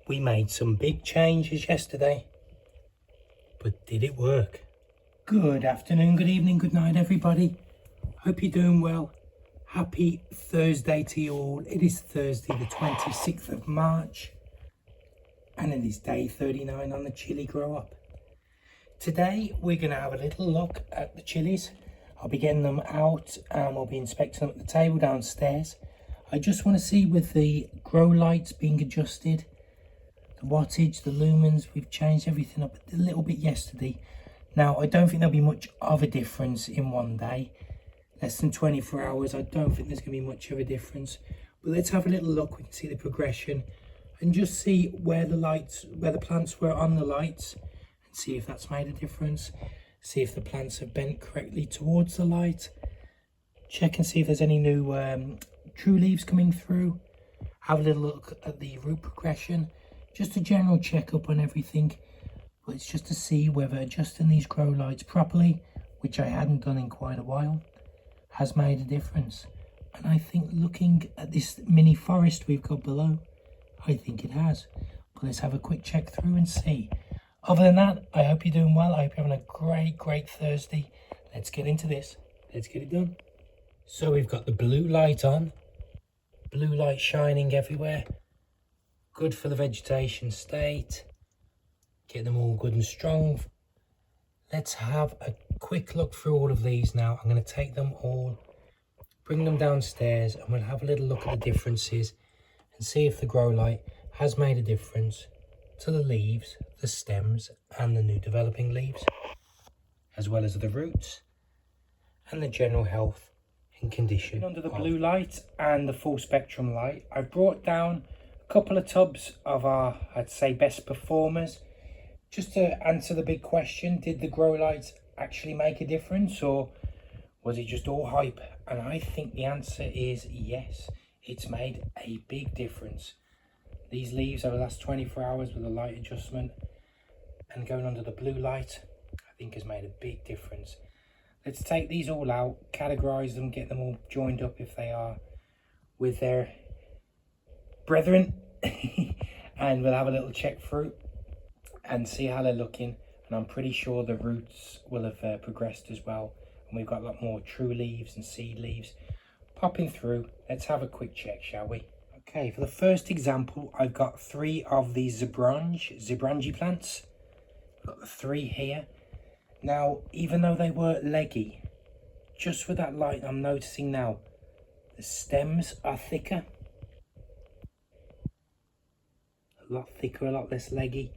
We made some big changes yesterday, but did it work? Good afternoon, good evening, good night everybody. Hope you're doing well. Happy Thursday to you all. It is Thursday the 26th of March and it is day 39 on the Chilli Grow Up. Today we're going to have a little look at the chilies. I'll be getting them out and we'll be inspecting them at the table downstairs. I just want to see with the grow lights being adjusted, the wattage, the lumens, we've changed everything up a little bit yesterday. Now, I don't think there'll be much of a difference in one day. Less than 24 hours, I don't think there's going to be much of a difference. But let's have a little look, we can see the progression and just see where the plants were on the lights and see if that's made a difference. See if the plants have bent correctly towards the light. Check and see if there's any new true leaves coming through. Have a little look at the root progression. Just a general checkup on everything. But it's just to see whether adjusting these grow lights properly, which I hadn't done in quite a while, has made a difference. And I think looking at this mini forest we've got below, I think it has. But let's have a quick check through and see. Other than that, I hope you're doing well. I hope you're having a great Thursday. Let's get into this. Let's get it done. So we've got the blue light on. Blue light shining everywhere. Good for the vegetation state. Get them all good and strong. Let's have a quick look through all of these now. I'm going to take them all, bring them downstairs, and we'll have a little look at the differences and see if the grow light has made a difference to the leaves, the stems, and the new developing leaves, as well as the roots and the general health and condition. Under the blue light and the full spectrum light, I've brought down a couple of tubs of our, I'd say, best performers. Just to answer the big question, did the grow lights actually make a difference or was it just all hype? And I think the answer is yes, it's made a big difference. These leaves over the last 24 hours with a light adjustment and going under the blue light, I think has made a big difference. Let's take these all out, categorize them, get them all joined up if they are with their brethren and we'll have a little check through and see how they're looking. And I'm pretty sure the roots will have progressed as well, and we've got a lot more true leaves and seed leaves popping through. Let's have a quick check, shall we? Okay, for the first example, I've got 3 of these Zebrangi plants. I've got the 3 here. Now, even though they were leggy, just with that light, I'm noticing now the stems are thicker. A lot thicker, a lot less leggy.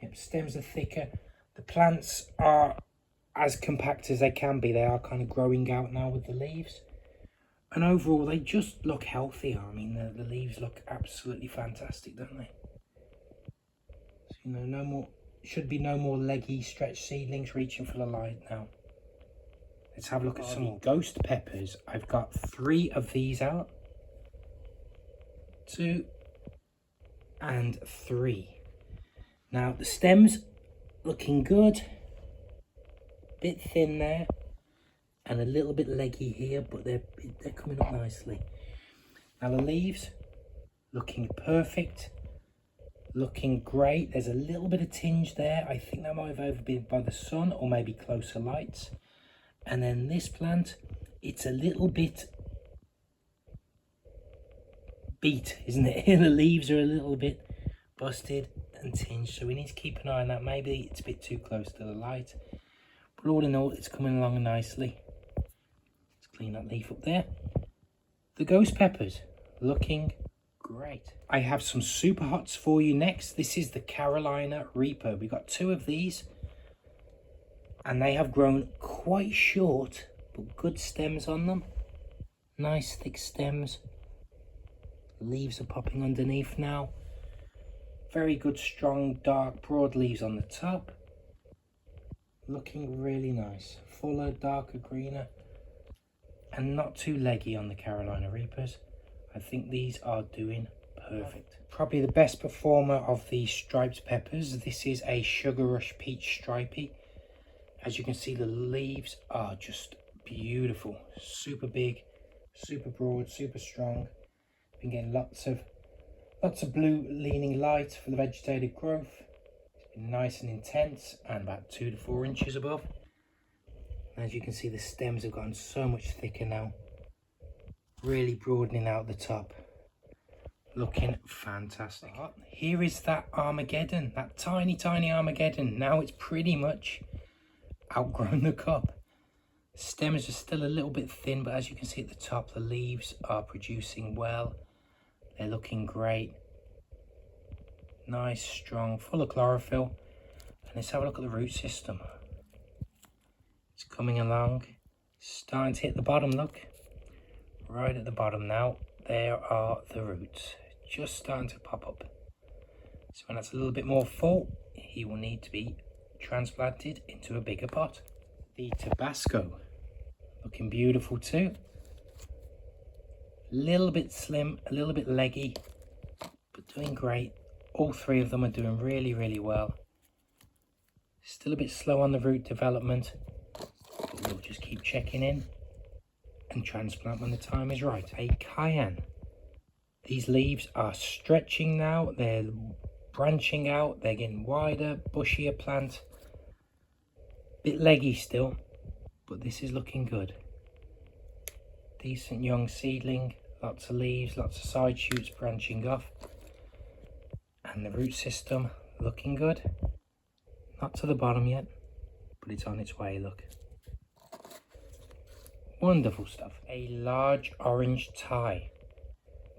Yep, stems are thicker. The plants are as compact as they can be. They are kind of growing out now with the leaves. And overall, they just look healthier. I mean, the leaves look absolutely fantastic, don't they? So, you know, no more, should be no more leggy, stretched seedlings reaching for the light now. Let's have a look at some ghost peppers. I've got 3 of these out. 2 and 3. Now, the stems looking good. Bit thin there. And a little bit leggy here, but they're coming up nicely. Now the leaves looking perfect, looking great. There's a little bit of tinge there. I think that might have either been by the sun or maybe closer lights. And then this plant, it's a little bit beat, isn't it? The leaves are a little bit busted and tinged, so we need to keep an eye on that. Maybe it's a bit too close to the light, but all in all, it's coming along nicely. Clean that leaf up there. The ghost peppers looking great. I have some super hots for you next. This is the Carolina Reaper. We've got 2 of these and they have grown quite short but good stems on them. Nice thick stems. Leaves are popping underneath now. Very good, strong, dark, broad leaves on the top. Looking really nice. Fuller, darker, greener. And not too leggy on the Carolina Reapers. I think these are doing perfect. Probably the best performer of the striped peppers. This is a Sugar Rush Peach Stripey. As you can see, the leaves are just beautiful. Super big, super broad, super strong. Been getting lots of Lots of blue leaning light for the vegetated growth. It's been nice and intense and about 2 to 4 inches above. As you can see, the stems have gotten so much thicker now, really broadening out the top, looking fantastic. Here is that Armageddon, that tiny Armageddon. Now it's pretty much outgrown the cup. Stems are still a little bit thin, but as you can see at the top, the leaves are producing well. They're looking great, nice, strong, full of chlorophyll. And let's have a look at the root system. It's coming along, starting to hit the bottom. Look, right at the bottom now, there are the roots, just starting to pop up. So when that's a little bit more full, he will need to be transplanted into a bigger pot. The Tabasco, looking beautiful too. A little bit slim, a little bit leggy, but doing great. All three of them are doing really well. Still a bit slow on the root development, but we'll just keep checking in and transplant when the time is right. A Cayenne. These leaves are stretching now, they're branching out, they're getting wider, bushier plant. Bit leggy still, but this is looking good. Decent young seedling, lots of leaves, lots of side shoots branching off. And the root system looking good. Not to the bottom yet, but it's on its way, look. Wonderful stuff. A large orange tie.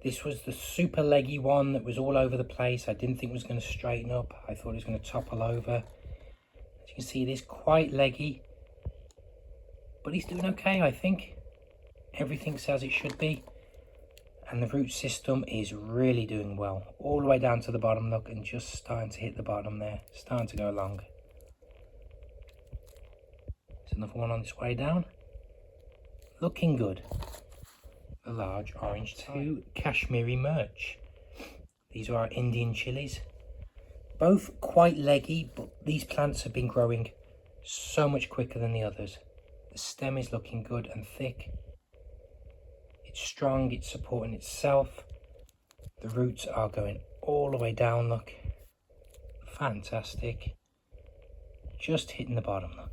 This was the super leggy one that was all over the place. I didn't think it was going to straighten up. I thought it was going to topple over. As you can see, it is quite leggy, but he's doing okay, I think. Everything's as it should be. And the root system is really doing well. All the way down to the bottom, look, and just starting to hit the bottom there. Starting to go along. There's another one on its way down. Looking good. A large orange tie. 2 Kashmiri Mirch. These are our Indian chilies. Both quite leggy, but these plants have been growing so much quicker than the others. The stem is looking good and thick. It's strong, it's supporting itself. The roots are going all the way down, look. Fantastic. Just hitting the bottom, look.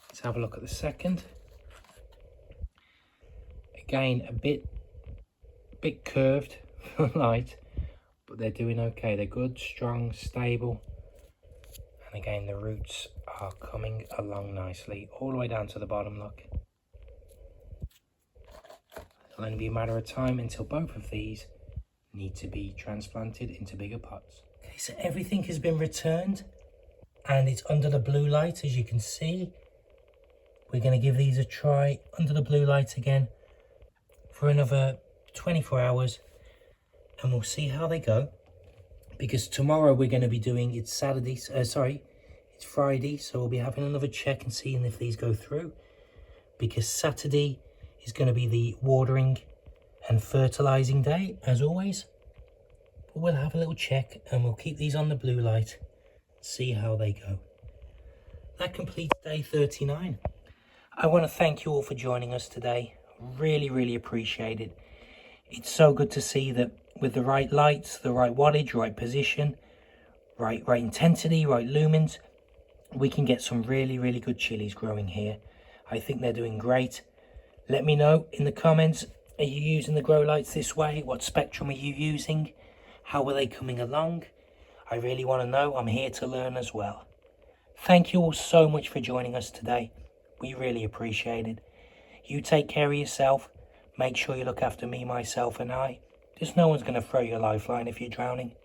Let's have a look at the second. Again, a bit curved, light, but they're doing okay. They're good, strong, stable. And again, the roots are coming along nicely, all the way down to the bottom, look. It'll only be a matter of time until both of these need to be transplanted into bigger pots. Okay, so everything has been returned and it's under the blue light, as you can see. We're going to give these a try under the blue light again for another 24 hours and we'll see how they go, because tomorrow we're going to be doing, it's Friday, so we'll be having another check and seeing if these go through, because Saturday is going to be the watering and fertilizing day, as always. But we'll have a little check and we'll keep these on the blue light, see how they go. That completes day 39. I want to thank you all for joining us today. Really appreciate it. It's so good to see that with the right lights, the right wattage, right position, right intensity, right lumens, we can get some really good chilies growing here. I think they're doing great. Let me know in the comments, are you using the grow lights this way? What spectrum are you using? How are they coming along? I really want to know. I'm here to learn as well. Thank you all so much for joining us today. We really appreciate it. You take care of yourself. Make sure you look after me, myself and I. Because no one's going to throw you a lifeline if you're drowning.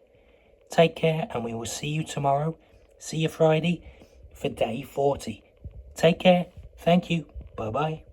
Take care and we will see you tomorrow. See you Friday for day 40. Take care. Thank you. Bye-bye.